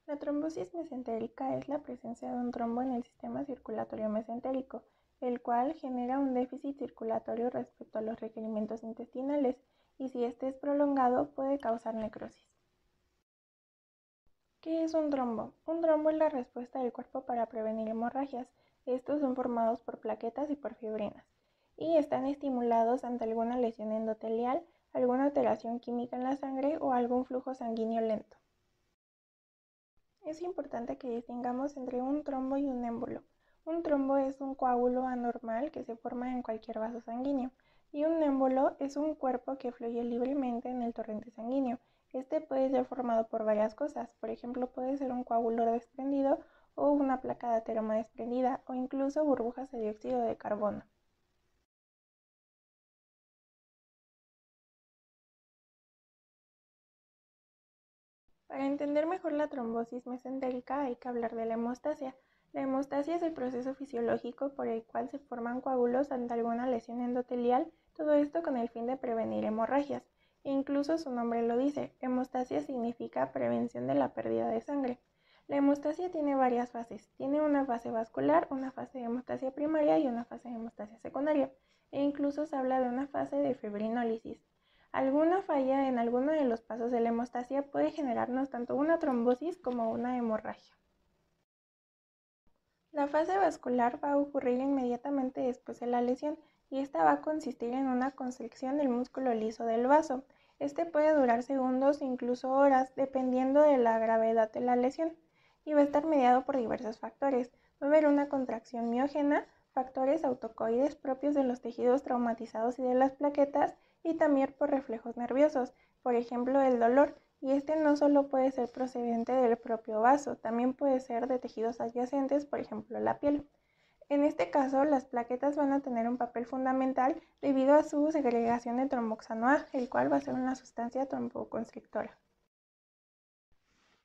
La trombosis mesentérica es la presencia de un trombo en el sistema circulatorio mesentérico, el cual genera un déficit circulatorio respecto a los requerimientos intestinales y si este es prolongado puede causar necrosis. ¿Qué es un trombo? Un trombo es la respuesta del cuerpo para prevenir hemorragias. Estos son formados por plaquetas y por fibrinas y están estimulados ante alguna lesión endotelial, alguna alteración química en la sangre o algún flujo sanguíneo lento. Es importante que distingamos entre un trombo y un émbolo. Un trombo es un coágulo anormal que se forma en cualquier vaso sanguíneo y un émbolo es un cuerpo que fluye libremente en el torrente sanguíneo. Este puede ser formado por varias cosas, por ejemplo puede ser un coágulo desprendido o una placa de ateroma desprendida o incluso burbujas de dióxido de carbono. Para entender mejor la trombosis mesentérica hay que hablar de la hemostasia. La hemostasia es el proceso fisiológico por el cual se forman coágulos ante alguna lesión endotelial, todo esto con el fin de prevenir hemorragias. E incluso su nombre lo dice, hemostasia significa prevención de la pérdida de sangre. La hemostasia tiene varias fases. Tiene una fase vascular, una fase de hemostasia primaria y una fase de hemostasia secundaria. E incluso se habla de una fase de fibrinólisis. Alguna falla en alguno de los pasos de la hemostasia puede generarnos tanto una trombosis como una hemorragia. La fase vascular va a ocurrir inmediatamente después de la lesión y esta va a consistir en una constricción del músculo liso del vaso. Este puede durar segundos e incluso horas dependiendo de la gravedad de la lesión y va a estar mediado por diversos factores. Va a haber una contracción miógena, factores autocoides propios de los tejidos traumatizados y de las plaquetas y también por reflejos nerviosos, por ejemplo el dolor, y este no solo puede ser procedente del propio vaso, también puede ser de tejidos adyacentes, por ejemplo la piel. En este caso, las plaquetas van a tener un papel fundamental debido a su segregación de tromboxano A, el cual va a ser una sustancia tromboconstrictora.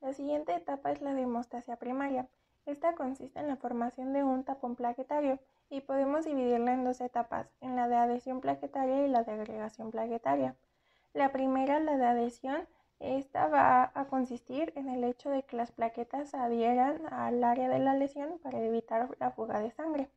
La siguiente etapa es la de hemostasia primaria. Esta consiste en la formación de un tapón plaquetario y podemos dividirla en dos etapas, en la de adhesión plaquetaria y la de agregación plaquetaria. La primera, la de adhesión, esta va a consistir en el hecho de que las plaquetas adhieran al área de la lesión para evitar la fuga de sangre.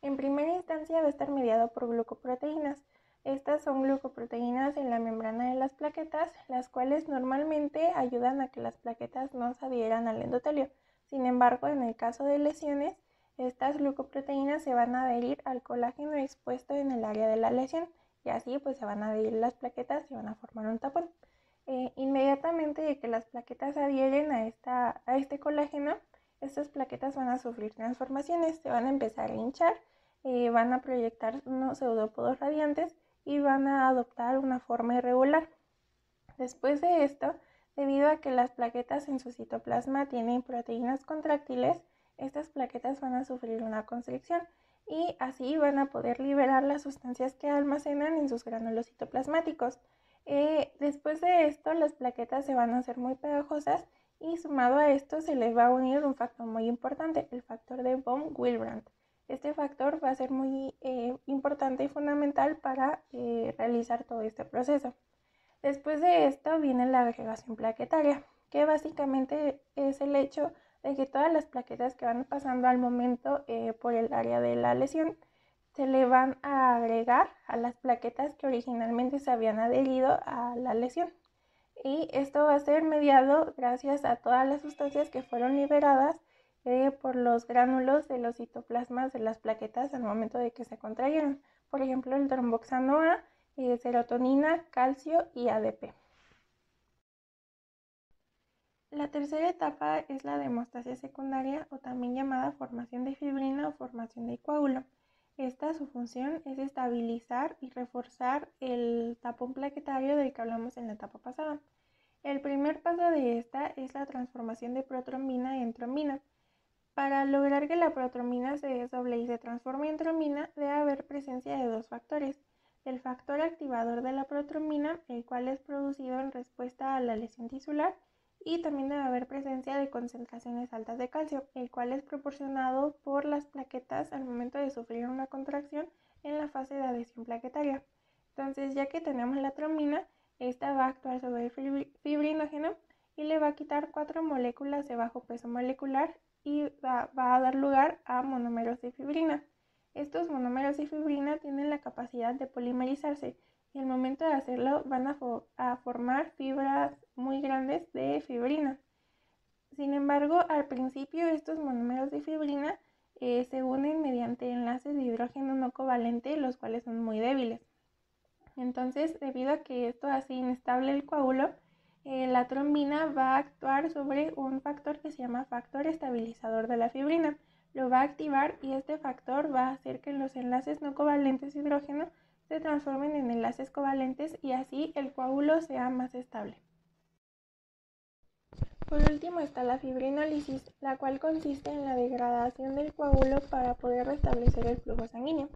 En primera instancia va a estar mediado por glucoproteínas. Estas son glucoproteínas en la membrana de las plaquetas, las cuales normalmente ayudan a que las plaquetas no se adhieran al endotelio. Sin embargo, en el caso de lesiones, estas glucoproteínas se van a adherir al colágeno expuesto en el área de la lesión y así pues se van a adherir las plaquetas y van a formar un tapón. Inmediatamente de que las plaquetas adhieren a este colágeno, estas plaquetas van a sufrir transformaciones, se van a empezar a hinchar, van a proyectar unos pseudópodos radiantes y van a adoptar una forma irregular. Después de esto, debido a que las plaquetas en su citoplasma tienen proteínas contráctiles, estas plaquetas van a sufrir una constricción y así van a poder liberar las sustancias que almacenan en sus gránulos citoplasmáticos. Después de esto, las plaquetas se van a hacer muy pegajosas y sumado a esto se les va a unir un factor muy importante, el factor de von Willebrand. Este factor va a ser muy importante y fundamental para realizar todo este proceso. Después de esto viene la agregación plaquetaria, que básicamente es el hecho de que todas las plaquetas que van pasando al momento por el área de la lesión se le van a agregar a las plaquetas que originalmente se habían adherido a la lesión. Y esto va a ser mediado gracias a todas las sustancias que fueron liberadas por los gránulos de los citoplasmas de las plaquetas al momento de que se contrayeron. Por ejemplo, el tromboxano A, serotonina, calcio y ADP. La tercera etapa es la de hemostasia secundaria o también llamada formación de fibrina o formación de coágulo. Esta su función es estabilizar y reforzar el tapón plaquetario del que hablamos en la etapa pasada. El primer paso de esta es la transformación de protrombina en trombina. Para lograr que la protrombina se desdoble y se transforme en trombina, debe haber presencia de dos factores. El factor activador de la protrombina, el cual es producido en respuesta a la lesión tisular, y también debe haber presencia de concentraciones altas de calcio, el cual es proporcionado por las plaquetas al momento de sufrir una contracción en la fase de adhesión plaquetaria. Entonces, ya que tenemos la trombina, esta va a actuar sobre el fibrinógeno y le va a quitar 4 moléculas de bajo peso molecular y va a dar lugar a monómeros de fibrina. Estos monómeros de fibrina tienen la capacidad de polimerizarse y al momento de hacerlo van a formar fibras muy grandes de fibrina. Sin embargo, al principio estos monómeros de fibrina se unen mediante enlaces de hidrógeno no covalente, los cuales son muy débiles. Entonces, debido a que esto hace inestable el coágulo, la trombina va a actuar sobre un factor que se llama factor estabilizador de la fibrina. Lo va a activar y este factor va a hacer que los enlaces no covalentes de hidrógeno se transformen en enlaces covalentes y así el coágulo sea más estable. Por último está la fibrinólisis, la cual consiste en la degradación del coágulo para poder restablecer el flujo sanguíneo.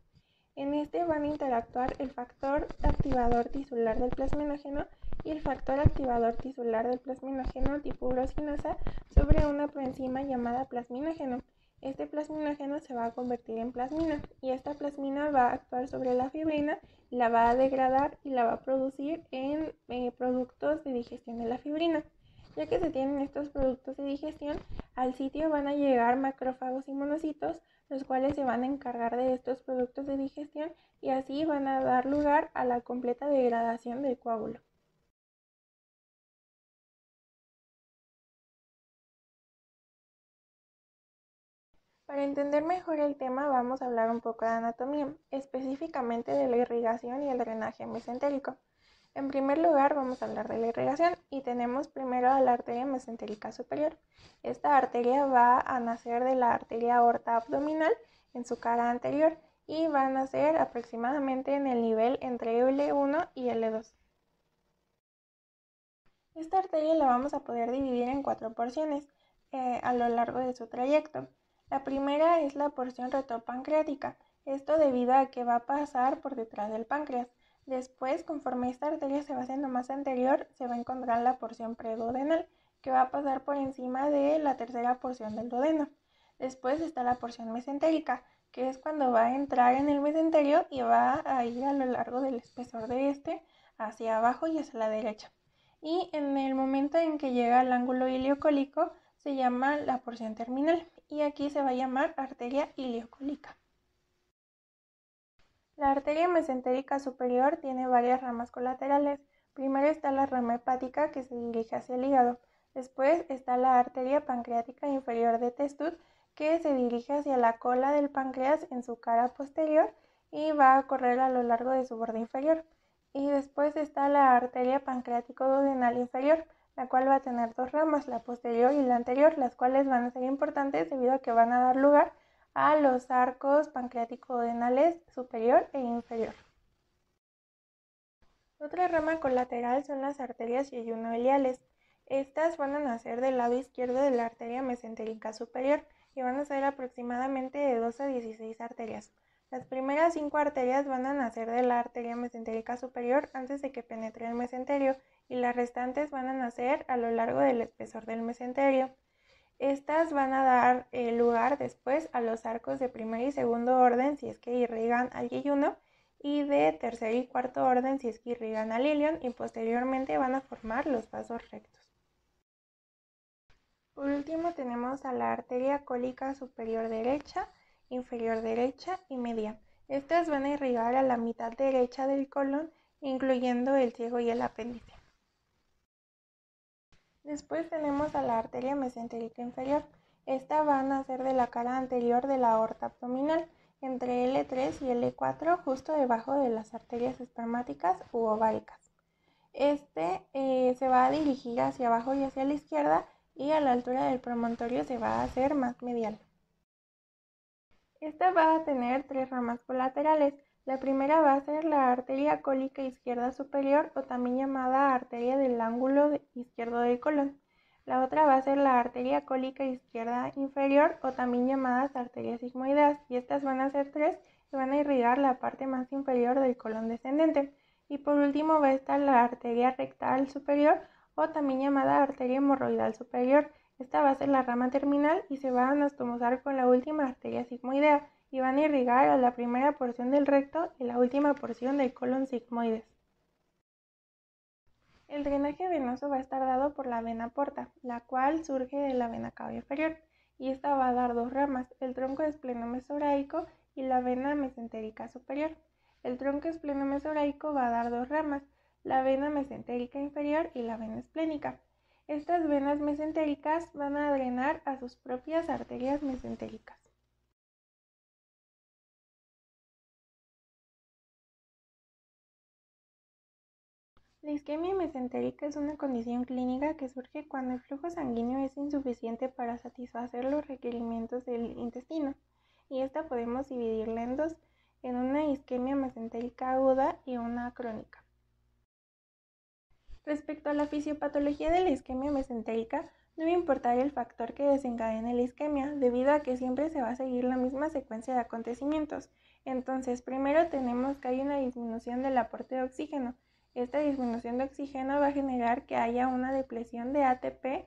En este van a interactuar el factor activador tisular del plasminógeno y el factor activador tisular del plasminógeno tipo urosinasa sobre una proenzima llamada plasminógeno. Este plasminógeno se va a convertir en plasmina y esta plasmina va a actuar sobre la fibrina, la va a degradar y la va a producir en productos de digestión de la fibrina. Ya que se tienen estos productos de digestión, al sitio van a llegar macrófagos y monocitos, los cuales se van a encargar de estos productos de digestión y así van a dar lugar a la completa degradación del coágulo. Para entender mejor el tema vamos a hablar un poco de anatomía, específicamente de la irrigación y el drenaje mesentérico. En primer lugar vamos a hablar de la irrigación y tenemos primero a la arteria mesentérica superior. Esta arteria va a nacer de la arteria aorta abdominal en su cara anterior y va a nacer aproximadamente en el nivel entre L1 y L2. Esta arteria la vamos a poder dividir en 4 porciones a lo largo de su trayecto. La primera es la porción retropancreática, esto debido a que va a pasar por detrás del páncreas. Después, conforme esta arteria se va haciendo más anterior, se va a encontrar la porción preduodenal, que va a pasar por encima de la tercera porción del duodeno. Después está la porción mesentérica, que es cuando va a entrar en el mesenterio y va a ir a lo largo del espesor de este hacia abajo y hacia la derecha. Y en el momento en que llega al ángulo ileocólico se llama la porción terminal y aquí se va a llamar arteria ileocólica. La arteria mesentérica superior tiene varias ramas colaterales. Primero está la rama hepática que se dirige hacia el hígado. Después está la arteria pancreática inferior de Testud que se dirige hacia la cola del páncreas en su cara posterior y va a correr a lo largo de su borde inferior. Y después está la arteria pancreático-duodenal inferior, la cual va a tener dos ramas, la posterior y la anterior, las cuales van a ser importantes debido a que van a dar lugar a los arcos pancreático-duodenales superior e inferior. Otra rama colateral son las arterias yeyunoiliales. Estas van a nacer del lado izquierdo de la arteria mesentérica superior y van a ser aproximadamente de 2 a 16 arterias. Las primeras 5 arterias van a nacer de la arteria mesentérica superior antes de que penetre el mesenterio y las restantes van a nacer a lo largo del espesor del mesenterio. Estas van a dar lugar después a los arcos de primer y segundo orden si es que irrigan al yeyuno y de tercer y cuarto orden si es que irrigan al ilion y posteriormente van a formar los vasos rectos. Por último tenemos a la arteria cólica superior derecha, inferior derecha y media. Estas van a irrigar a la mitad derecha del colon, incluyendo el ciego y el apéndice. Después tenemos a la arteria mesentérica inferior. Esta va a nacer de la cara anterior de la aorta abdominal, entre L3 y L4, justo debajo de las arterias espermáticas u ováricas. Se va a dirigir hacia abajo y hacia la izquierda y a la altura del promontorio se va a hacer más medial. Esta va a tener 3 ramas colaterales. La primera va a ser la arteria cólica izquierda superior o también llamada arteria del ángulo izquierdo del colon. La otra va a ser la arteria cólica izquierda inferior o también llamadas arterias sigmoideas y estas van a ser 3 y van a irrigar la parte más inferior del colon descendente. Y por último va a estar la arteria rectal superior o también llamada arteria hemorroidal superior. Esta va a ser la rama terminal y se va a anastomosar con la última arteria sigmoidea y van a irrigar a la primera porción del recto y la última porción del colon sigmoides. El drenaje venoso va a estar dado por la vena porta, la cual surge de la vena cava inferior, y esta va a dar dos ramas, el tronco esplenomesoraico y la vena mesentérica superior. El tronco esplenomesoraico va a dar dos ramas, la vena mesentérica inferior y la vena esplénica. Estas venas mesentéricas van a drenar a sus propias arterias mesentéricas. La isquemia mesentérica es una condición clínica que surge cuando el flujo sanguíneo es insuficiente para satisfacer los requerimientos del intestino, y esta podemos dividirla en dos, en una isquemia mesentérica aguda y una crónica. Respecto a la fisiopatología de la isquemia mesentérica, no va a importar el factor que desencadene la isquemia, debido a que siempre se va a seguir la misma secuencia de acontecimientos. Entonces, primero tenemos que hay una disminución del aporte de oxígeno. Esta disminución de oxígeno va a generar que haya una depleción de ATP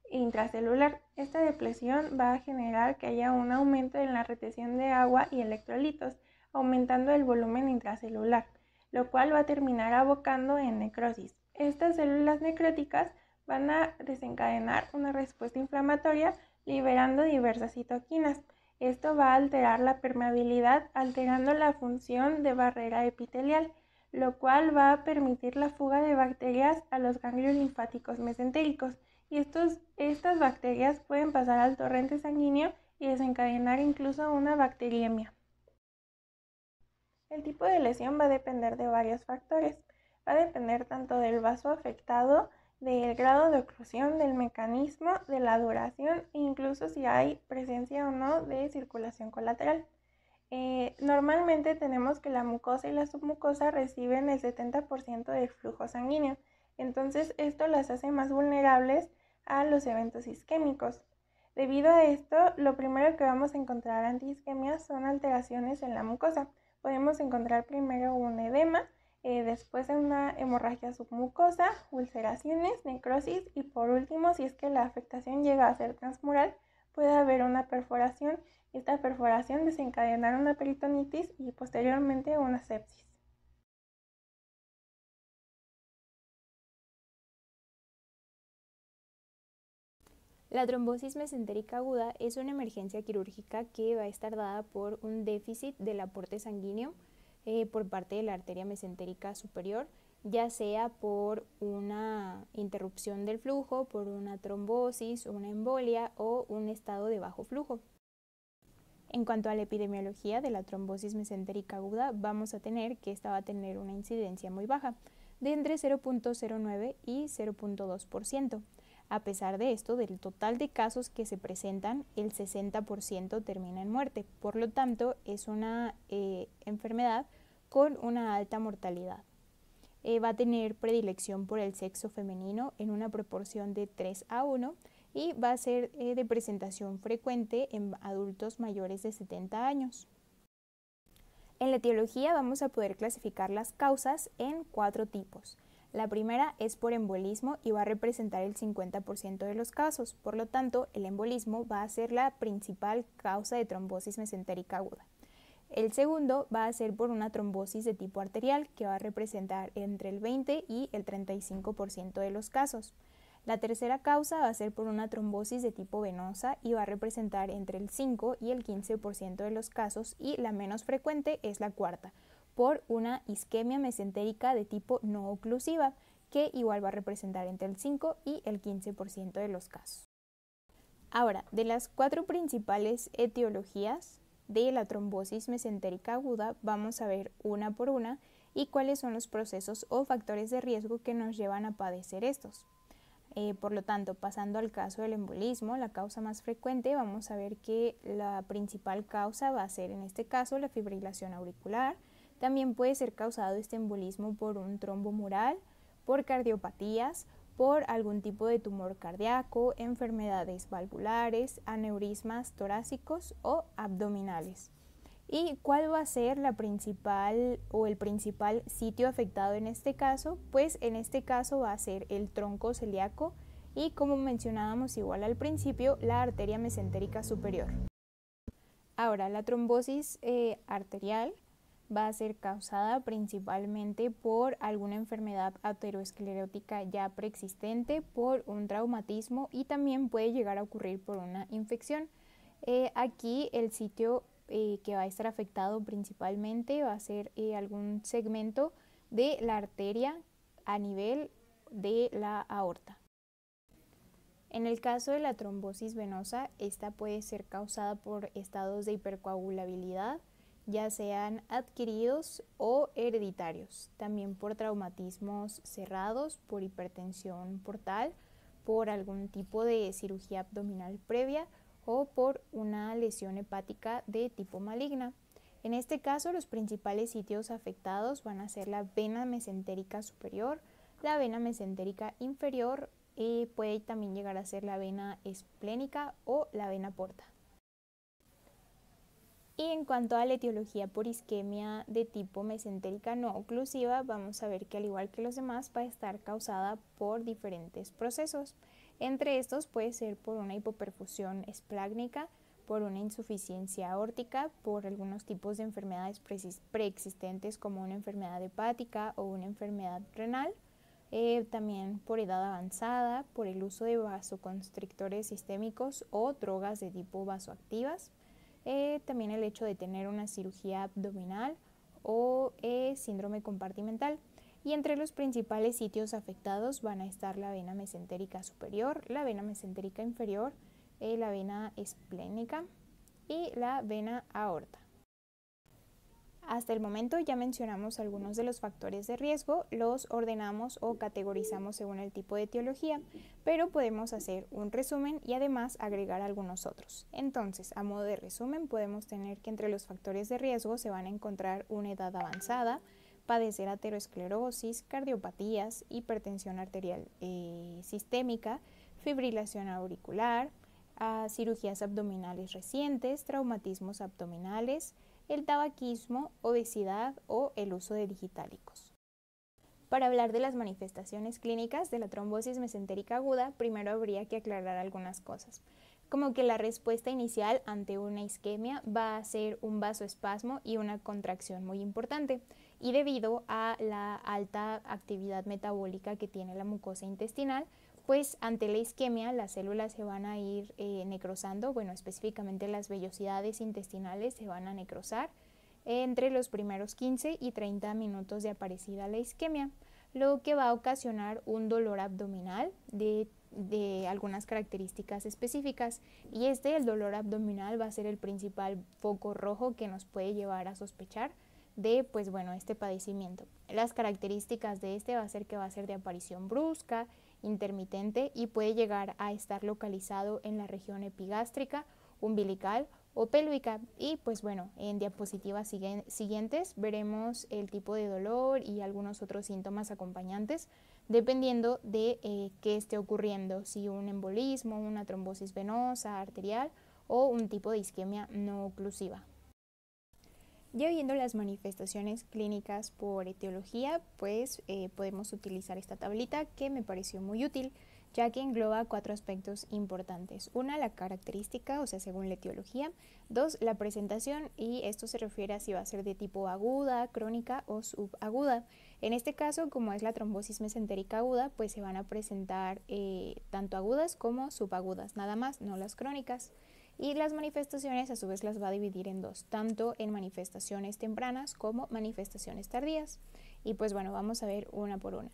intracelular. Esta depleción va a generar que haya un aumento en la retención de agua y electrolitos, aumentando el volumen intracelular, lo cual va a terminar abocando en necrosis. Estas células necróticas van a desencadenar una respuesta inflamatoria liberando diversas citoquinas. Esto va a alterar la permeabilidad, alterando la función de barrera epitelial, lo cual va a permitir la fuga de bacterias a los ganglios linfáticos mesentéricos. Y estas bacterias pueden pasar al torrente sanguíneo y desencadenar incluso una bacteriemia. El tipo de lesión va a depender de varios factores. Va a depender tanto del vaso afectado, del grado de oclusión, del mecanismo, de la duración e incluso si hay presencia o no de circulación colateral. Normalmente tenemos que la mucosa y la submucosa reciben el 70% del flujo sanguíneo, entonces esto las hace más vulnerables a los eventos isquémicos. Debido a esto, lo primero que vamos a encontrar ante isquemia son alteraciones en la mucosa. Podemos encontrar primero un edema, después una hemorragia submucosa, ulceraciones, necrosis y por último, si es que la afectación llega a ser transmural, puede haber una perforación. Esta perforación desencadenará una peritonitis y posteriormente una sepsis. La trombosis mesentérica aguda es una emergencia quirúrgica que va a estar dada por un déficit del aporte sanguíneo por parte de la arteria mesentérica superior, ya sea por una interrupción del flujo, por una trombosis, una embolia o un estado de bajo flujo. En cuanto a la epidemiología de la trombosis mesentérica aguda, vamos a tener que esta va a tener una incidencia muy baja, de entre 0.09 y 0.2%. A pesar de esto, del total de casos que se presentan, el 60% termina en muerte. Por lo tanto, es una enfermedad con una alta mortalidad. Va a tener predilección por el sexo femenino en una proporción de 3:1 y va a ser de presentación frecuente en adultos mayores de 70 años. En la etiología vamos a poder clasificar las causas en 4 tipos. La primera es por embolismo y va a representar el 50% de los casos, por lo tanto, el embolismo va a ser la principal causa de trombosis mesentérica aguda. El segundo va a ser por una trombosis de tipo arterial, que va a representar entre el 20 y el 35% de los casos. La tercera causa va a ser por una trombosis de tipo venosa y va a representar entre el 5 y el 15% de los casos, y la menos frecuente es la cuarta, por una isquemia mesentérica de tipo no oclusiva, que igual va a representar entre el 5 y el 15% de los casos. Ahora, de las 4 principales etiologías de la trombosis mesentérica aguda, vamos a ver una por una y cuáles son los procesos o factores de riesgo que nos llevan a padecer estos. Por lo tanto, pasando al caso del embolismo, la causa más frecuente, vamos a ver que la principal causa va a ser en este caso la fibrilación auricular. También puede ser causado este embolismo por un trombo mural, por cardiopatías, por algún tipo de tumor cardíaco, enfermedades valvulares, aneurismas torácicos o abdominales. ¿Y cuál va a ser la principal o el principal sitio afectado en este caso? Pues en este caso va a ser el tronco celíaco y, como mencionábamos igual al principio, la arteria mesentérica superior. Ahora, la trombosis arterial va a ser causada principalmente por alguna enfermedad aterosclerótica ya preexistente, por un traumatismo y también puede llegar a ocurrir por una infección. Aquí el sitio que va a estar afectado principalmente va a ser algún segmento de la arteria a nivel de la aorta. En el caso de la trombosis venosa, esta puede ser causada por estados de hipercoagulabilidad, ya sean adquiridos o hereditarios, también por traumatismos cerrados, por hipertensión portal, por algún tipo de cirugía abdominal previa o por una lesión hepática de tipo maligna. En este caso, los principales sitios afectados van a ser la vena mesentérica superior, la vena mesentérica inferior, y puede también llegar a ser la vena esplénica o la vena porta. Y en cuanto a la etiología por isquemia de tipo mesentérica no oclusiva, vamos a ver que al igual que los demás va a estar causada por diferentes procesos. Entre estos puede ser por una hipoperfusión esplácnica, por una insuficiencia aórtica, por algunos tipos de enfermedades preexistentes como una enfermedad hepática o una enfermedad renal, también por edad avanzada, por el uso de vasoconstrictores sistémicos o drogas de tipo vasoactivas, también el hecho de tener una cirugía abdominal o síndrome compartimental. Y entre los principales sitios afectados van a estar la vena mesentérica superior, la vena mesentérica inferior, la vena esplénica y la vena aorta. Hasta el momento ya mencionamos algunos de los factores de riesgo, los ordenamos o categorizamos según el tipo de etiología, pero podemos hacer un resumen y además agregar algunos otros. Entonces, a modo de resumen, podemos tener que entre los factores de riesgo se van a encontrar una edad avanzada, padecer aterosclerosis, cardiopatías, hipertensión arterial sistémica, fibrilación auricular, cirugías abdominales recientes, traumatismos abdominales, el tabaquismo, obesidad o el uso de digitálicos. Para hablar de las manifestaciones clínicas de la trombosis mesentérica aguda, primero habría que aclarar algunas cosas, como que la respuesta inicial ante una isquemia va a ser un vasoespasmo y una contracción muy importante, y debido a la alta actividad metabólica que tiene la mucosa intestinal, pues ante la isquemia las células se van a ir necrosando, bueno, específicamente las vellosidades intestinales se van a necrosar entre los primeros 15 y 30 minutos de aparecida la isquemia, lo que va a ocasionar un dolor abdominal de algunas características específicas, y el dolor abdominal va a ser el principal foco rojo que nos puede llevar a sospechar de este padecimiento. Las características de va a ser que va a ser de aparición brusca, intermitente y puede llegar a estar localizado en la región epigástrica, umbilical o pélvica. Y en diapositivas siguientes veremos el tipo de dolor y algunos otros síntomas acompañantes dependiendo de qué esté ocurriendo, si un embolismo, una trombosis venosa, arterial o un tipo de isquemia no oclusiva. Ya viendo las manifestaciones clínicas por etiología, podemos utilizar esta tablita que me pareció muy útil, ya que engloba 4 aspectos importantes. 1, la característica, o sea, según la etiología. 2, la presentación, y esto se refiere a si va a ser de tipo aguda, crónica o subaguda. En este caso, como es la trombosis mesentérica aguda, pues se van a presentar tanto agudas como subagudas, nada más, no las crónicas. Y las manifestaciones a su vez las va a dividir en 2, tanto en manifestaciones tempranas como manifestaciones tardías. Y vamos a ver una por una.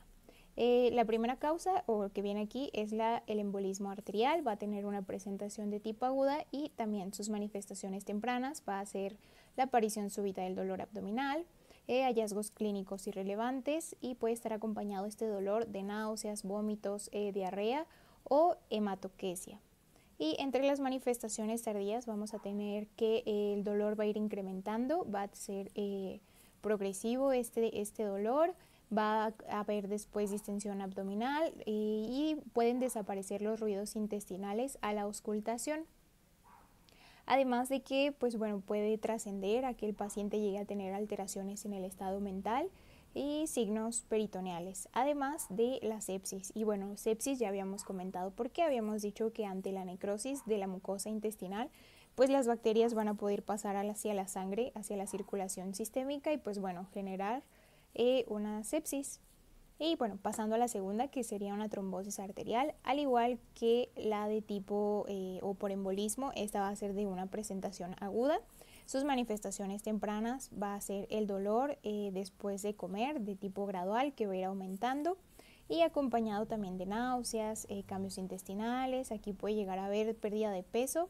La primera causa, o que viene aquí, es el embolismo arterial. Va a tener una presentación de tipo aguda y también sus manifestaciones tempranas va a ser la aparición súbita del dolor abdominal, hallazgos clínicos irrelevantes, y puede estar acompañado este dolor de náuseas, vómitos, diarrea o hematoquesia. Y entre las manifestaciones tardías vamos a tener que el dolor va a ir incrementando, va a ser progresivo este dolor, va a haber después distensión abdominal y pueden desaparecer los ruidos intestinales a la auscultación. Además de que puede trascender a que el paciente llegue a tener alteraciones en el estado mental y signos peritoneales, además de la sepsis. Y sepsis ya habíamos comentado porque habíamos dicho que ante la necrosis de la mucosa intestinal pues las bacterias van a poder pasar hacia la sangre, hacia la circulación sistémica y pues bueno, generar una sepsis. Y bueno, pasando a la segunda, que sería una trombosis arterial, al igual que la de tipo o por embolismo, esta va a ser de una presentación aguda. Sus manifestaciones tempranas va a ser el dolor después de comer, de tipo gradual, que va a ir aumentando y acompañado también de náuseas, cambios intestinales. Aquí puede llegar a haber pérdida de peso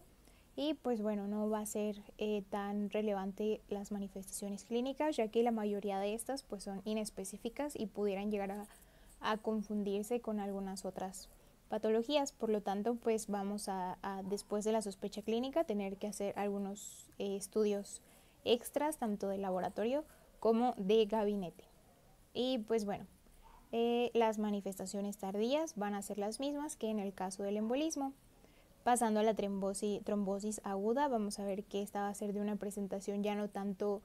y pues bueno, no va a ser tan relevante las manifestaciones clínicas, ya que la mayoría de estas pues son inespecíficas y pudieran llegar a confundirse con algunas otras patologías. Por lo tanto, pues vamos a después de la sospecha clínica tener que hacer algunos estudios extras, tanto de laboratorio como de gabinete. Y pues bueno, las manifestaciones tardías van a ser las mismas que en el caso del embolismo. Pasando a la trombosis aguda, vamos a ver que esta va a ser de una presentación ya no tanto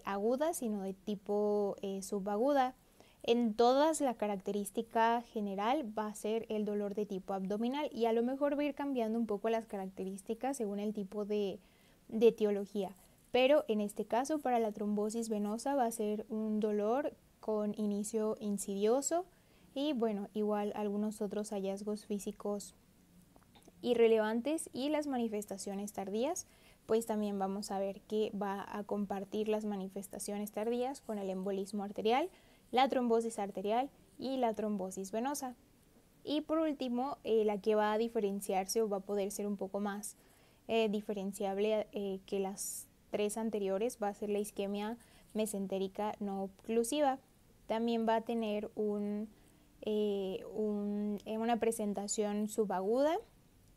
aguda, sino de tipo subaguda. En todas la característica general va a ser el dolor de tipo abdominal y a lo mejor va a ir cambiando un poco las características según el tipo de etiología. Pero en este caso, para la trombosis venosa va a ser un dolor con inicio insidioso y bueno, igual algunos otros hallazgos físicos irrelevantes y las manifestaciones tardías, pues también vamos a ver que va a compartir las manifestaciones tardías con el embolismo arterial, la trombosis arterial y la trombosis venosa. Y por último, la que va a diferenciarse o va a poder ser un poco más diferenciable que las tres anteriores va a ser la isquemia mesentérica no oclusiva. También va a tener una presentación subaguda.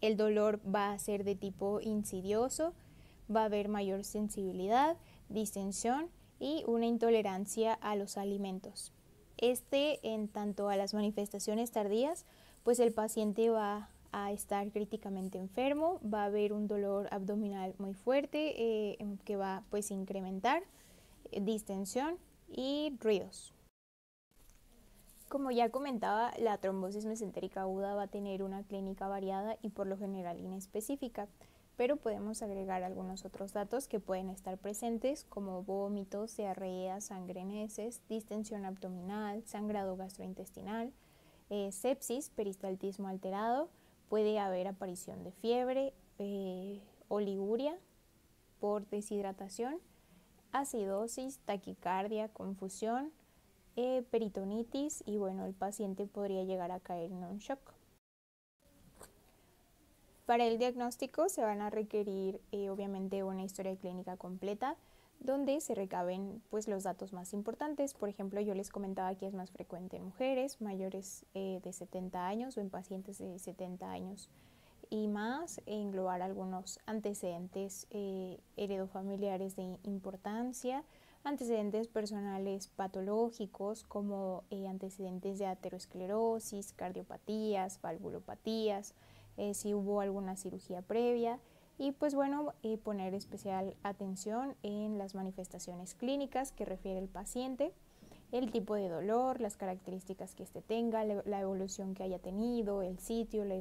El dolor va a ser de tipo insidioso, va a haber mayor sensibilidad, distensión y una intolerancia a los alimentos. En tanto a las manifestaciones tardías, pues el paciente va a estar críticamente enfermo, va a haber un dolor abdominal muy fuerte que va pues a incrementar, distensión y ruidos. Como ya comentaba, la trombosis mesentérica aguda va a tener una clínica variada y por lo general inespecífica, pero podemos agregar algunos otros datos que pueden estar presentes como vómitos, diarrea, sangre en heces, distensión abdominal, sangrado gastrointestinal, sepsis, peristaltismo alterado, puede haber aparición de fiebre, oliguria por deshidratación, acidosis, taquicardia, confusión, peritonitis y bueno, el paciente podría llegar a caer en un shock. Para el diagnóstico se van a requerir obviamente una historia clínica completa donde se recaben pues los datos más importantes. Por ejemplo, yo les comentaba que es más frecuente en mujeres mayores de 70 años o en pacientes de 70 años y más, englobar algunos antecedentes heredofamiliares de importancia, antecedentes personales patológicos como antecedentes de aterosclerosis, cardiopatías, valvulopatías, si hubo alguna cirugía previa y pues bueno, poner especial atención en las manifestaciones clínicas que refiere el paciente, el tipo de dolor, las características que éste tenga, la evolución que haya tenido, el sitio, la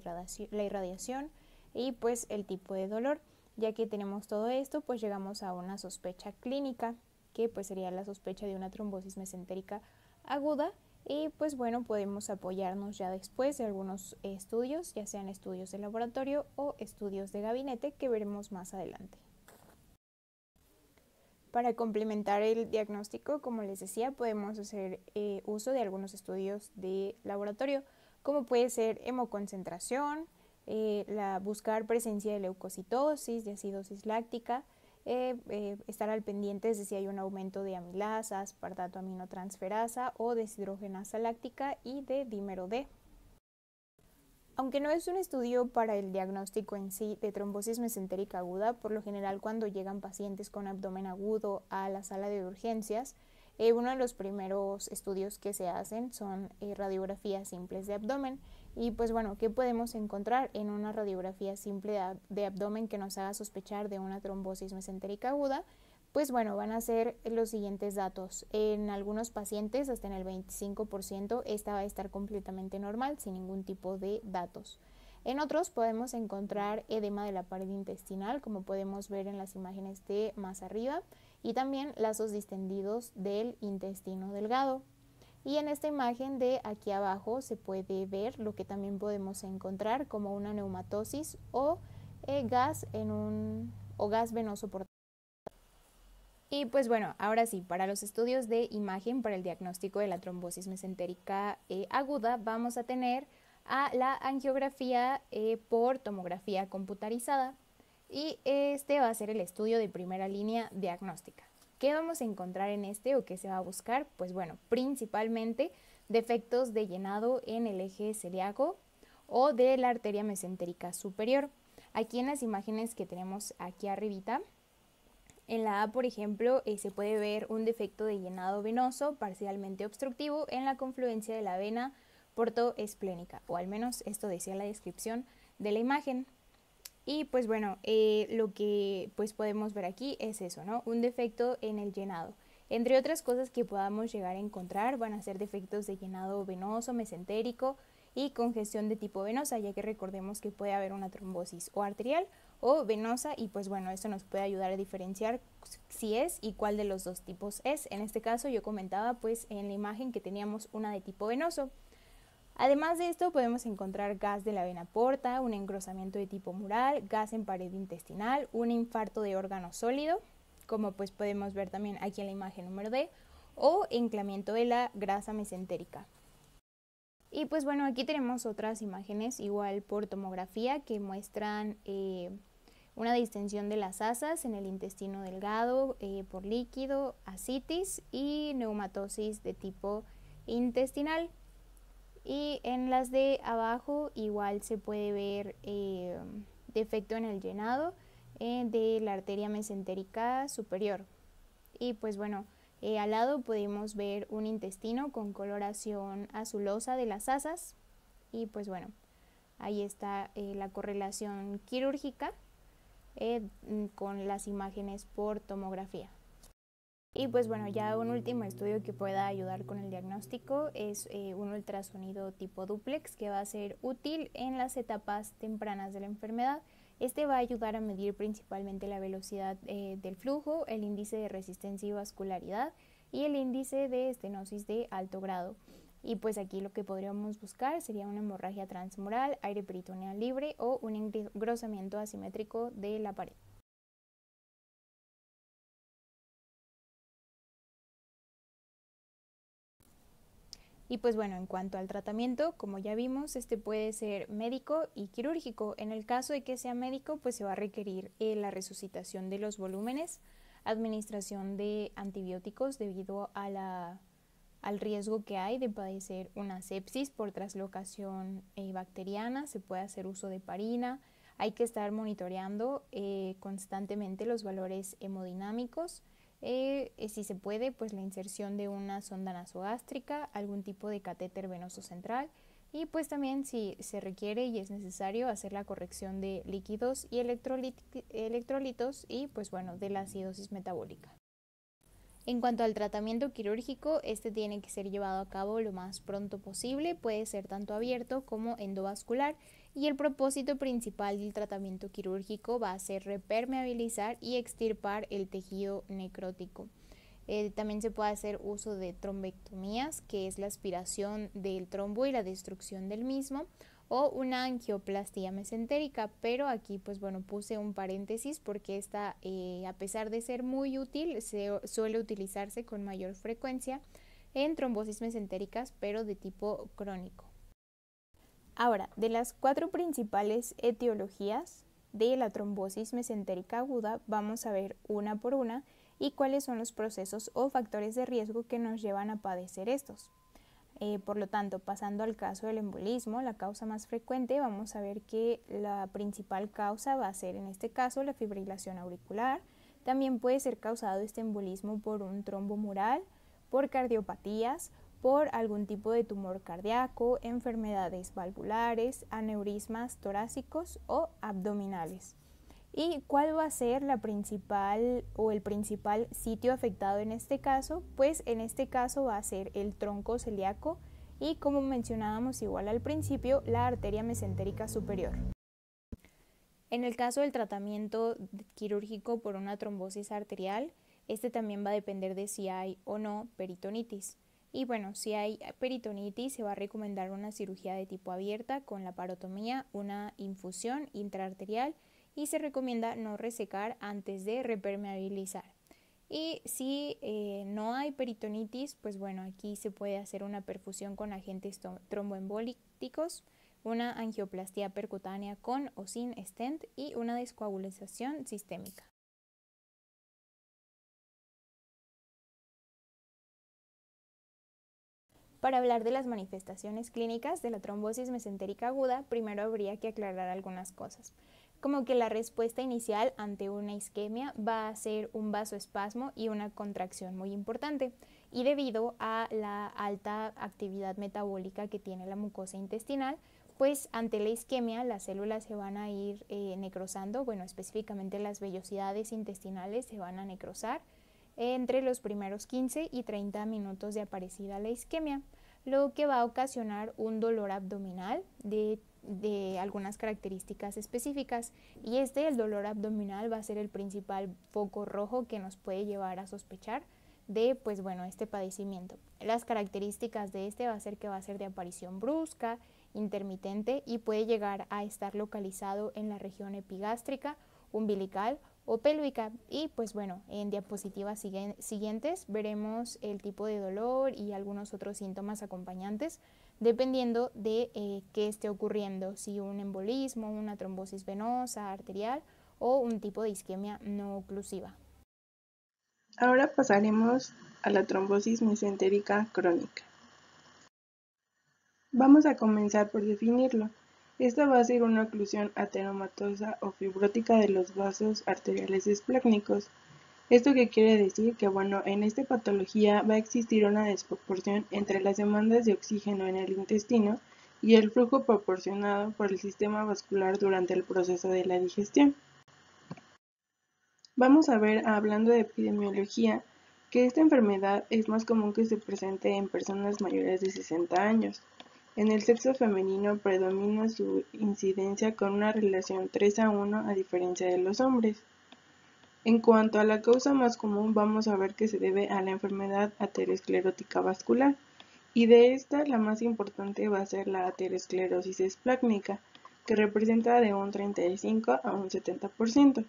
irradiación y pues el tipo de dolor. Ya que tenemos todo esto, pues llegamos a una sospecha clínica, que pues sería la sospecha de una trombosis mesentérica aguda y pues bueno, podemos apoyarnos ya después de algunos estudios, ya sean estudios de laboratorio o estudios de gabinete que veremos más adelante. Para complementar el diagnóstico, como les decía, podemos hacer uso de algunos estudios de laboratorio, como puede ser hemoconcentración, buscar presencia de leucocitosis, de acidosis láctica, estar al pendiente de si hay un aumento de amilasa, aspartato aminotransferasa o deshidrogenasa láctica y de dímero D. Aunque no es un estudio para el diagnóstico en sí de trombosis mesentérica aguda, por lo general cuando llegan pacientes con abdomen agudo a la sala de urgencias, uno de los primeros estudios que se hacen son radiografías simples de abdomen y pues bueno, ¿qué podemos encontrar en una radiografía simple de abdomen que nos haga sospechar de una trombosis mesentérica aguda? Pues bueno, van a ser los siguientes datos. En algunos pacientes, hasta en el 25%, esta va a estar completamente normal, sin ningún tipo de datos. En otros podemos encontrar edema de la pared intestinal, como podemos ver en las imágenes de más arriba, y también lazos distendidos del intestino delgado. Y en esta imagen de aquí abajo se puede ver lo que también podemos encontrar como una neumatosis o gas venoso portal. Y pues bueno, ahora sí, para los estudios de imagen para el diagnóstico de la trombosis mesentérica aguda, vamos a tener a la angiografía por tomografía computarizada, y este va a ser el estudio de primera línea diagnóstica. ¿Qué vamos a encontrar en este o qué se va a buscar? Pues bueno, principalmente defectos de llenado en el eje celíaco o de la arteria mesentérica superior. Aquí en las imágenes que tenemos aquí arribita, en la A, por ejemplo, se puede ver un defecto de llenado venoso parcialmente obstructivo en la confluencia de la vena portoesplénica, o al menos esto decía la descripción de la imagen. Y pues bueno, lo que pues podemos ver aquí es eso, ¿no? Un defecto en el llenado. Entre otras cosas que podamos llegar a encontrar van a ser defectos de llenado venoso, mesentérico y congestión de tipo venosa, ya que recordemos que puede haber una trombosis o arterial o venosa, y pues bueno, esto nos puede ayudar a diferenciar si es y cuál de los dos tipos es. En este caso yo comentaba pues en la imagen que teníamos una de tipo venoso. Además de esto podemos encontrar gas de la vena porta, un engrosamiento de tipo mural, gas en pared intestinal, un infarto de órgano sólido, como pues podemos ver también aquí en la imagen número D, o enclamiento de la grasa mesentérica. Y pues bueno, aquí tenemos otras imágenes igual por tomografía que muestran una distensión de las asas en el intestino delgado por líquido, ascitis y neumatosis de tipo intestinal. Y en las de abajo igual se puede ver defecto en el llenado de la arteria mesentérica superior. Y pues bueno, al lado podemos ver un intestino con coloración azulosa de las asas, y pues bueno, ahí está la correlación quirúrgica con las imágenes por tomografía. Y pues bueno, ya un último estudio que pueda ayudar con el diagnóstico es un ultrasonido tipo dúplex, que va a ser útil en las etapas tempranas de la enfermedad. Este va a ayudar a medir principalmente la velocidad del flujo, el índice de resistencia y vascularidad y el índice de estenosis de alto grado. Y pues aquí lo que podríamos buscar sería una hemorragia transmural, aire peritoneal libre o un engrosamiento asimétrico de la pared. Y pues bueno, en cuanto al tratamiento, como ya vimos, este puede ser médico y quirúrgico. En el caso de que sea médico, pues se va a requerir la resucitación de los volúmenes, administración de antibióticos debido a al riesgo que hay de padecer una sepsis por traslocación bacteriana. Se puede hacer uso de heparina. Hay que estar monitoreando constantemente los valores hemodinámicos. Si se puede, pues la inserción de una sonda nasogástrica, algún tipo de catéter venoso central, y pues también si se requiere y es necesario hacer la corrección de líquidos y electrolitos y pues bueno, de la acidosis metabólica. En cuanto al tratamiento quirúrgico, este tiene que ser llevado a cabo lo más pronto posible, puede ser tanto abierto como endovascular, y el propósito principal del tratamiento quirúrgico va a ser repermeabilizar y extirpar el tejido necrótico. También se puede hacer uso de trombectomías, que es la aspiración del trombo y la destrucción del mismo, o una angioplastía mesentérica, pero aquí pues bueno, puse un paréntesis porque esta a pesar de ser muy útil suele utilizarse con mayor frecuencia en trombosis mesentéricas, pero de tipo crónico. Ahora, de las 4 principales etiologías de la trombosis mesentérica aguda, vamos a ver una por una y cuáles son los procesos o factores de riesgo que nos llevan a padecer estos. Por lo tanto, pasando al caso del embolismo, la causa más frecuente, vamos a ver que la principal causa va a ser en este caso la fibrilación auricular. También puede ser causado este embolismo por un trombo mural, por cardiopatías, por algún tipo de tumor cardíaco, enfermedades valvulares, aneurismas torácicos o abdominales. ¿Y cuál va a ser la principal o el principal sitio afectado en este caso? Pues en este caso va a ser el tronco celíaco y, como mencionábamos igual al principio, la arteria mesentérica superior. En el caso del tratamiento quirúrgico por una trombosis arterial, este también va a depender de si hay o no peritonitis. Y bueno, si hay peritonitis, se va a recomendar una cirugía de tipo abierta con laparotomía, una infusión intraarterial, y se recomienda no resecar antes de repermeabilizar. Y si no hay peritonitis, pues bueno, aquí se puede hacer una perfusión con agentes tromboembolíticos, una angioplastía percutánea con o sin stent y una descoagulización sistémica. Para hablar de las manifestaciones clínicas de la trombosis mesentérica aguda, primero habría que aclarar algunas cosas, como que la respuesta inicial ante una isquemia va a ser un vasoespasmo y una contracción muy importante, y debido a la alta actividad metabólica que tiene la mucosa intestinal, pues ante la isquemia las células se van a ir necrosando, bueno, específicamente las vellosidades intestinales se van a necrosar entre los primeros 15 y 30 minutos de aparecida la isquemia, lo que va a ocasionar un dolor abdominal de algunas características específicas, y el dolor abdominal va a ser el principal foco rojo que nos puede llevar a sospechar de pues bueno, este padecimiento. Las características de va a ser que va a ser de aparición brusca, intermitente, y puede llegar a estar localizado en la región epigástrica, umbilical o pélvica. Y pues bueno, en diapositivas siguientes veremos el tipo de dolor y algunos otros síntomas acompañantes dependiendo de qué esté ocurriendo, si un embolismo, una trombosis venosa, arterial o un tipo de isquemia no oclusiva. Ahora pasaremos a la trombosis mesentérica crónica. Vamos a comenzar por definirlo. Esta va a ser una oclusión ateromatosa o fibrótica de los vasos arteriales esplácnicos. ¿Esto qué quiere decir? Que bueno, en esta patología va a existir una desproporción entre las demandas de oxígeno en el intestino y el flujo proporcionado por el sistema vascular durante el proceso de la digestión. Vamos a ver, hablando de epidemiología, que esta enfermedad es más común que se presente en personas mayores de 60 años. En el sexo femenino predomina su incidencia con una relación 3:1 a diferencia de los hombres. En cuanto a la causa más común, vamos a ver que se debe a la enfermedad aterosclerótica vascular, y de esta la más importante va a ser la aterosclerosis esplácnica, que representa de un 35 a un 70%.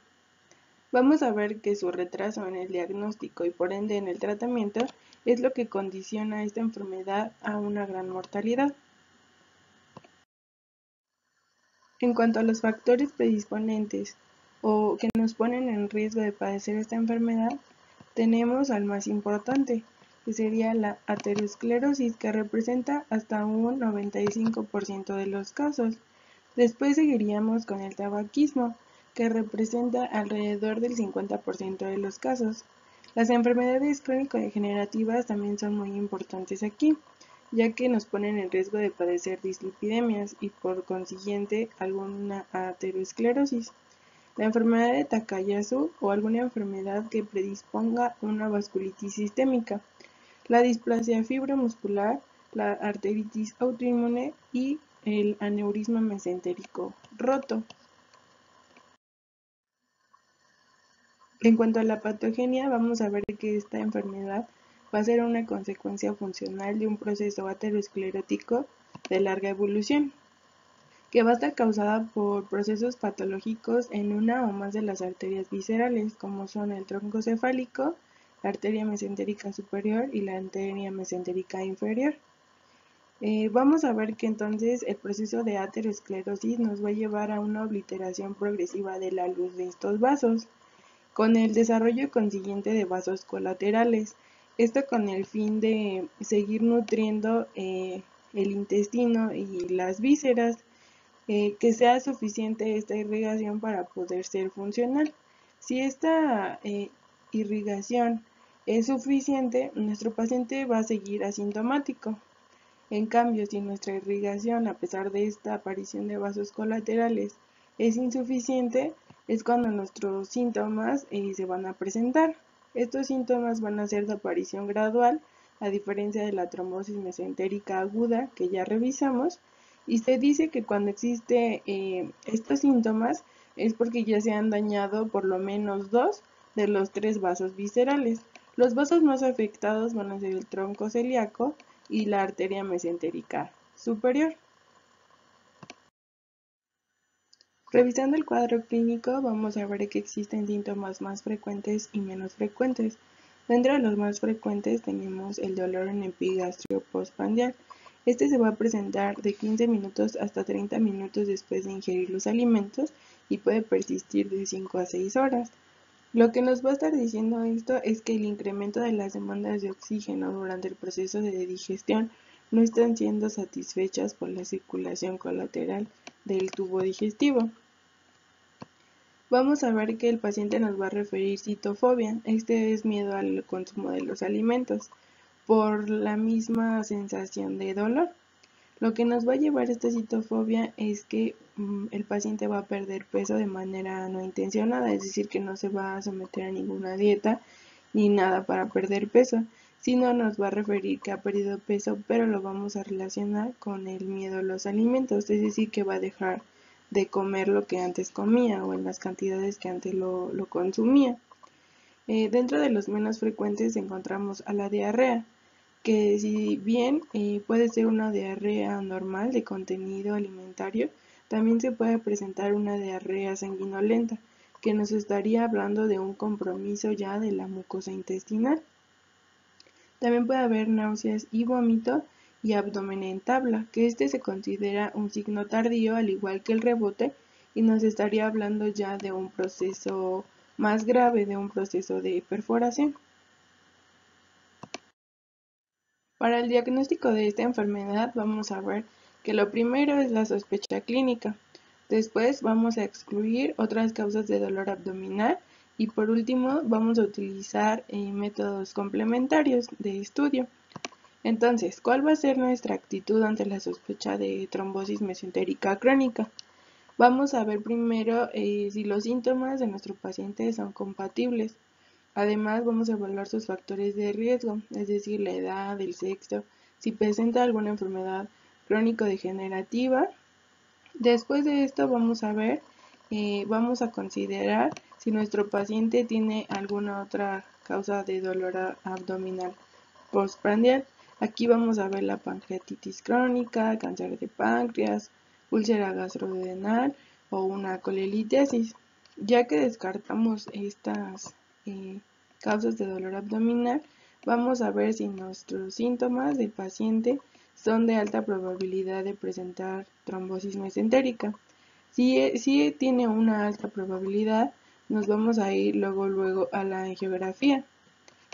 Vamos a ver que su retraso en el diagnóstico y por ende en el tratamiento es lo que condiciona esta enfermedad a una gran mortalidad. En cuanto a los factores predisponentes o que nos ponen en riesgo de padecer esta enfermedad, tenemos al más importante, que sería la aterosclerosis, que representa hasta un 95% de los casos. Después seguiríamos con el tabaquismo, que representa alrededor del 50% de los casos. Las enfermedades crónico-degenerativas también son muy importantes aquí, ya que nos ponen en riesgo de padecer dislipidemias y por consiguiente alguna aterosclerosis. La enfermedad de Takayasu o alguna enfermedad que predisponga una vasculitis sistémica, la displasia fibromuscular, la arteritis autoinmune y el aneurisma mesentérico roto. En cuanto a la patogenia, vamos a ver que esta enfermedad va a ser una consecuencia funcional de un proceso aterosclerótico de larga evolución, que va a estar causada por procesos patológicos en una o más de las arterias viscerales, como son el tronco cefálico, la arteria mesentérica superior y la arteria mesentérica inferior. Vamos a ver que entonces el proceso de aterosclerosis nos va a llevar a una obliteración progresiva de la luz de estos vasos, con el desarrollo consiguiente de vasos colaterales, esto con el fin de seguir nutriendo el intestino y las vísceras, que sea suficiente esta irrigación para poder ser funcional. Si esta irrigación es suficiente, nuestro paciente va a seguir asintomático. En cambio, si nuestra irrigación, a pesar de esta aparición de vasos colaterales, es insuficiente, es cuando nuestros síntomas se van a presentar. Estos síntomas van a ser de aparición gradual a diferencia de la trombosis mesentérica aguda que ya revisamos, y se dice que cuando existe estos síntomas es porque ya se han dañado por lo menos 2 de los 3 vasos viscerales. Los vasos más afectados van a ser el tronco celíaco y la arteria mesentérica superior. Revisando el cuadro clínico, vamos a ver que existen síntomas más frecuentes y menos frecuentes. Dentro de los más frecuentes tenemos el dolor en epigastrio postprandial. Este se va a presentar de 15 minutos hasta 30 minutos después de ingerir los alimentos y puede persistir de 5 a 6 horas. Lo que nos va a estar diciendo esto es que el incremento de las demandas de oxígeno durante el proceso de digestión no están siendo satisfechas por la circulación colateral del tubo digestivo. Vamos a ver que el paciente nos va a referir citofobia. Este es miedo al consumo de los alimentos por la misma sensación de dolor. Lo que nos va a llevar a esta citofobia es que el paciente va a perder peso de manera no intencionada, es decir, que no se va a someter a ninguna dieta ni nada para perder peso, sino nos va a referir que ha perdido peso, pero lo vamos a relacionar con el miedo a los alimentos, es decir, que va a dejar de comer lo que antes comía o en las cantidades que antes lo consumía. Dentro de los menos frecuentes encontramos a la diarrea, que si bien puede ser una diarrea normal de contenido alimentario, también se puede presentar una diarrea sanguinolenta, que nos estaría hablando de un compromiso ya de la mucosa intestinal. También puede haber náuseas y vómito y abdomen en tabla, que este se considera un signo tardío al igual que el rebote y nos estaría hablando ya de un proceso más grave, de un proceso de perforación. Para el diagnóstico de esta enfermedad vamos a ver que lo primero es la sospecha clínica, después vamos a excluir otras causas de dolor abdominal y por último vamos a utilizar métodos complementarios de estudio. Entonces, ¿cuál va a ser nuestra actitud ante la sospecha de trombosis mesentérica crónica? Vamos a ver primero si los síntomas de nuestro paciente son compatibles. Además, vamos a evaluar sus factores de riesgo, es decir, la edad, el sexo, si presenta alguna enfermedad crónico-degenerativa. Después de esto vamos a ver, vamos a considerar si nuestro paciente tiene alguna otra causa de dolor abdominal postprandial. Aquí vamos a ver la pancreatitis crónica, cáncer de páncreas, úlcera gastrodenal o una colelitiasis. Ya que descartamos estas causas de dolor abdominal, vamos a ver si nuestros síntomas del paciente son de alta probabilidad de presentar trombosis mesentérica. Si tiene una alta probabilidad, nos vamos a ir luego a la angiografía.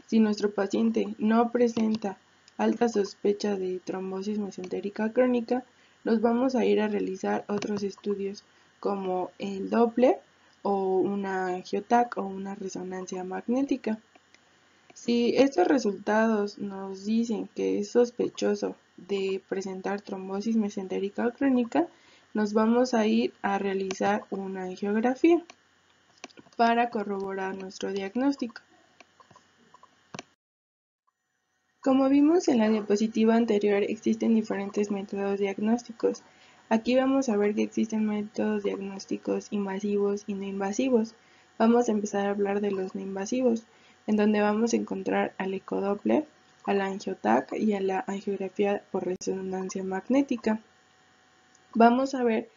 Si nuestro paciente no presenta alta sospecha de trombosis mesentérica crónica, nos vamos a ir a realizar otros estudios como el Doppler o una angiotac o una resonancia magnética. Si estos resultados nos dicen que es sospechoso de presentar trombosis mesentérica crónica, nos vamos a ir a realizar una angiografía para corroborar nuestro diagnóstico. Como vimos en la diapositiva anterior, existen diferentes métodos diagnósticos. Aquí vamos a ver que existen métodos diagnósticos invasivos y no invasivos. Vamos a empezar a hablar de los no invasivos, en donde vamos a encontrar al ecodoppler, a la angiotac y a la angiografía por resonancia magnética. Vamos a ver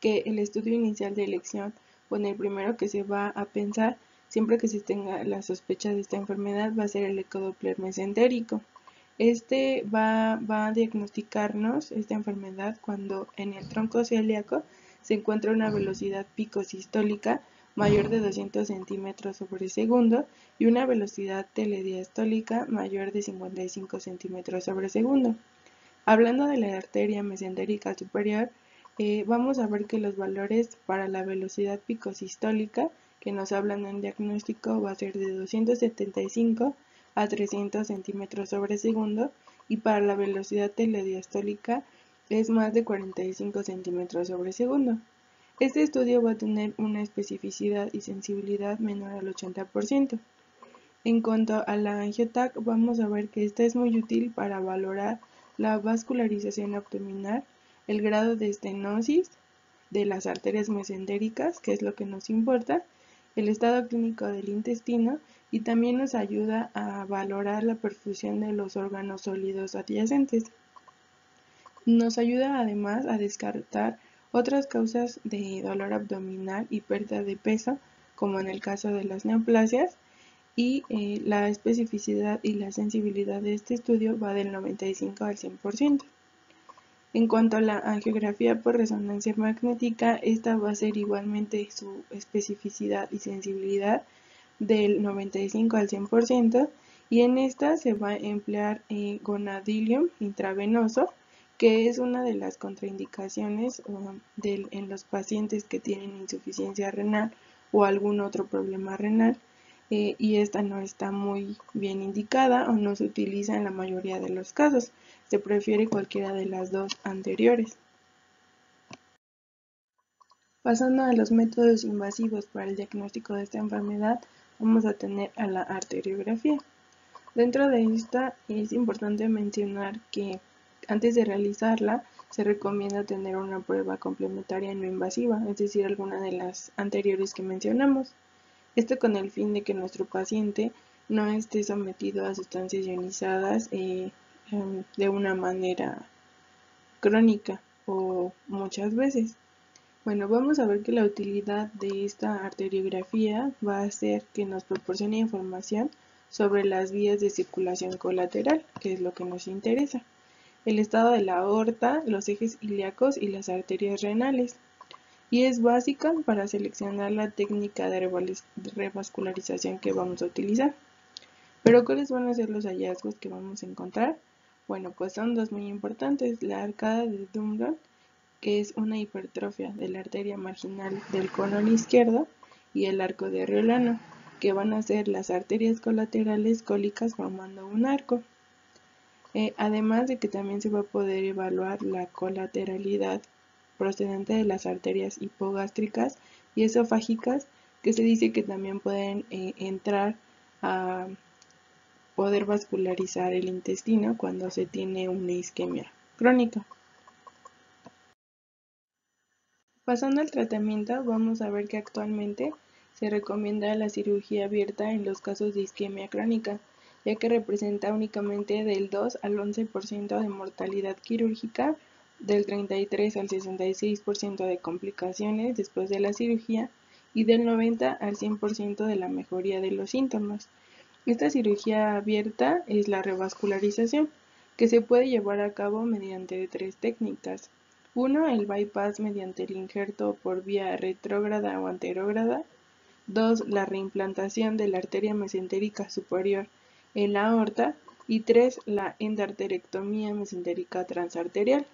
que el estudio inicial de elección, bueno, el primero que se va a pensar siempre que se tenga la sospecha de esta enfermedad va a ser el ecodoppler mesentérico. Este va a diagnosticarnos esta enfermedad cuando en el tronco celíaco se encuentra una velocidad pico sistólica mayor de 200 centímetros sobre segundo y una velocidad telediastólica mayor de 55 centímetros sobre segundo. Hablando de la arteria mesentérica superior, vamos a ver que los valores para la velocidad picosistólica que nos hablan en diagnóstico va a ser de 275 a 300 centímetros sobre segundo y para la velocidad telediastólica es más de 45 centímetros sobre segundo. Este estudio va a tener una especificidad y sensibilidad menor al 80%. En cuanto a la angioTAC, vamos a ver que esta es muy útil para valorar la vascularización abdominal, el grado de estenosis de las arterias mesentéricas, que es lo que nos importa, el estado clínico del intestino, y también nos ayuda a valorar la perfusión de los órganos sólidos adyacentes. Nos ayuda además a descartar otras causas de dolor abdominal y pérdida de peso, como en el caso de las neoplasias, y la especificidad y la sensibilidad de este estudio va del 95 al 100%. En cuanto a la angiografía por resonancia magnética, esta va a ser igualmente su especificidad y sensibilidad del 95 al 100%, y en esta se va a emplear gonadilium intravenoso, que es una de las contraindicaciones en los pacientes que tienen insuficiencia renal o algún otro problema renal, y esta no está muy bien indicada o no se utiliza en la mayoría de los casos. Se prefiere cualquiera de las dos anteriores. Pasando a los métodos invasivos para el diagnóstico de esta enfermedad, vamos a tener a la arteriografía. Dentro de esta es importante mencionar que antes de realizarla se recomienda tener una prueba complementaria no invasiva, es decir, alguna de las anteriores que mencionamos. Esto con el fin de que nuestro paciente no esté sometido a sustancias ionizadas de una manera crónica o muchas veces. Bueno, vamos a ver que la utilidad de esta arteriografía va a ser que nos proporcione información sobre las vías de circulación colateral, que es lo que nos interesa, el estado de la aorta, los ejes ilíacos y las arterias renales, y es básica para seleccionar la técnica de revascularización que vamos a utilizar. Pero ¿cuáles van a ser los hallazgos que vamos a encontrar? Bueno, pues son dos muy importantes: la arcada de Dumbrón, que es una hipertrofia de la arteria marginal del colon izquierdo, y el arco de Riolano, que van a ser las arterias colaterales cólicas formando un arco. Además de que también se va a poder evaluar la colateralidad procedente de las arterias hipogástricas y esofágicas, que se dice que también pueden entrar a poder vascularizar el intestino cuando se tiene una isquemia crónica. Pasando al tratamiento, vamos a ver que actualmente se recomienda la cirugía abierta en los casos de isquemia crónica, ya que representa únicamente del 2 al 11% de mortalidad quirúrgica, del 33 al 66% de complicaciones después de la cirugía y del 90 al 100% de la mejoría de los síntomas. Esta cirugía abierta es la revascularización, que se puede llevar a cabo mediante tres técnicas. 1. El bypass mediante el injerto por vía retrógrada o anterógrada. 2. La reimplantación de la arteria mesentérica superior en la aorta. Y 3. La endarterectomía mesentérica transarterial.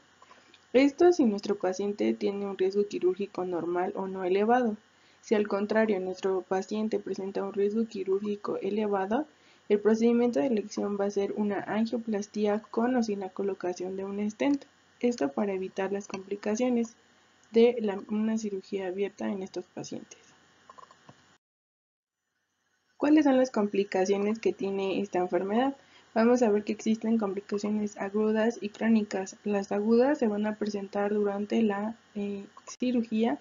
Esto si nuestro paciente tiene un riesgo quirúrgico normal o no elevado. Si al contrario nuestro paciente presenta un riesgo quirúrgico elevado, el procedimiento de elección va a ser una angioplastía con o sin la colocación de un stent. Esto para evitar las complicaciones de una cirugía abierta en estos pacientes. ¿Cuáles son las complicaciones que tiene esta enfermedad? Vamos a ver que existen complicaciones agudas y crónicas. Las agudas se van a presentar durante la cirugía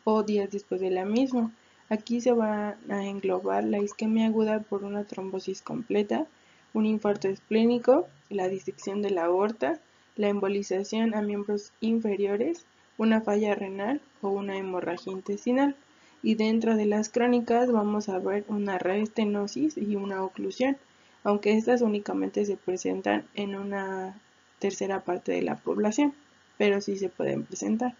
o días después de la misma. Aquí se va a englobar la isquemia aguda por una trombosis completa, un infarto esplénico, la disección de la aorta, la embolización a miembros inferiores, una falla renal o una hemorragia intestinal. Y dentro de las crónicas vamos a ver una reestenosis y una oclusión, aunque estas únicamente se presentan en una tercera parte de la población, pero sí se pueden presentar.